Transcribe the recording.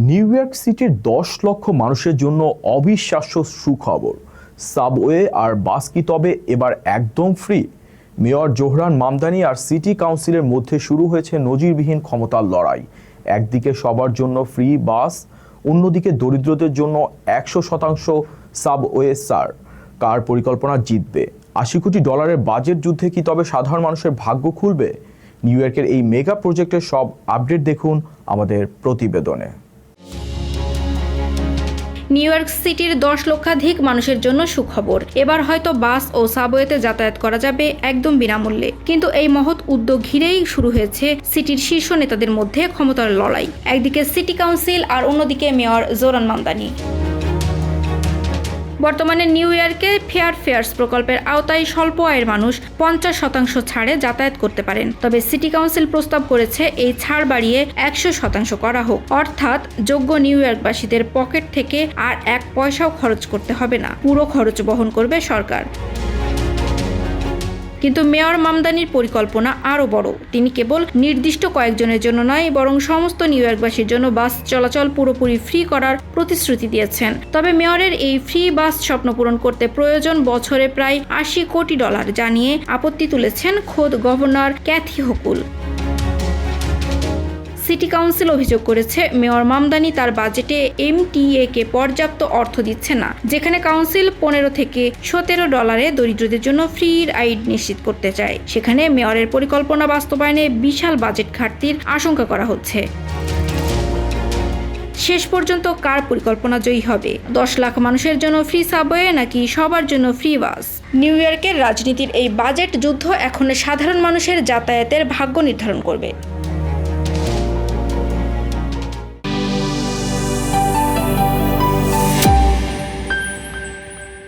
New York সিটির 10 লক্ষ মানুষের জন্য অবিশ্বাস্য সুখবর। সাবওয়ে আর বাস কি তবে এবার একদম ফ্রি? মেয়র জোহরান মামদানি আর সিটি কাউন্সিলের মধ্যে শুরু হয়েছে নজিরবিহীন ক্ষমতার লড়াই। একদিকে সবার জন্য ফ্রি বাস, অন্যদিকে দরিদ্রদের জন্য 100% সাবওয়ে। কার পরিকল্পনা জিতবে? 80 কোটি ডলারের বাজেট যুদ্ধে কি তবে সাধারণ মানুষের ভাগ্য খুলবে? নিউ ইয়র্কের এই মেগা প্রজেক্টের সব আপডেট দেখুন আমাদের প্রতিবেদনে। নিউ ইয়র্ক সিটির 10 লক্ষাধিক মানুষের জন্য সুখবর। এবার হয়তো বাস ও সাবওয়েতে যাতায়াত করা যাবে একদম বিনামূল্যে। কিন্তু এই মহৎ উদ্যোগ ঘিরেই শুরু হয়েছে সিটির শীর্ষ নেতাদের মধ্যে ক্ষমতার লড়াই। একদিকে সিটি কাউন্সিল আর অন্যদিকে মেয়র জোহরান মামদানি। বর্তমানে নিউ ইয়র্কে ফেয়ার্স প্রকল্পের আওতায় স্বল্প আয়ের মানুষ 50% ছাড়ে যাতায়াত করতে পারেন। তবে সিটি কাউন্সিল প্রস্তাব করেছে এই ছাড় বাড়িয়ে 100% করা হোক, অর্থাৎ যোগ্য নিউ ইয়র্কবাসীদের পকেট থেকে আর 1 পয়সাও খরচ করতে হবে না, পুরো খরচ বহন করবে সরকার। কিন্তু মেয়র মামদানির পরিকল্পনা আরও বড়। তিনি কেবল নির্দিষ্ট কয়েকজনের জন্য নয়, বরং সমস্ত নিউ ইয়র্কবাসীর জন্য বাস চলাচল পুরোপুরি ফ্রি করার প্রতিশ্রুতি দিয়েছেন। তবে মেয়রের এই ফ্রি বাস স্বপ্ন পূরণ করতে প্রয়োজন বছরে প্রায় 80 কোটি ডলার, জানিয়ে আপত্তি তুলেছেন খোদ governor Kathy Hochul. City council অভিযোগ করেছে মেয়র মামদানি তার বাজেটে MTA কে পর্যাপ্ত অর্থ দিচ্ছে না, যেখানে কাউন্সিল 15 থেকে 17 ডলারে দরিদ্রদের জন্য ফ্রি রাইড নিশ্চিত করতে চায়, সেখানে মেয়রের পরিকল্পনা বাস্তবায়নে বিশাল বাজেট ঘাটতির আশঙ্কা করা হচ্ছে। শেষ পর্যন্ত কার পরিকল্পনা জয়ী হবে? 10 লাখ মানুষের জন্য ফ্রি সাবওয়ে নাকি সবার জন্য ফ্রি বাস? নিউ ইয়র্কের রাজনীতির এই বাজেট যুদ্ধ এখন সাধারণ মানুষের যাতায়াতের ভাগ্য নির্ধারণ করবে।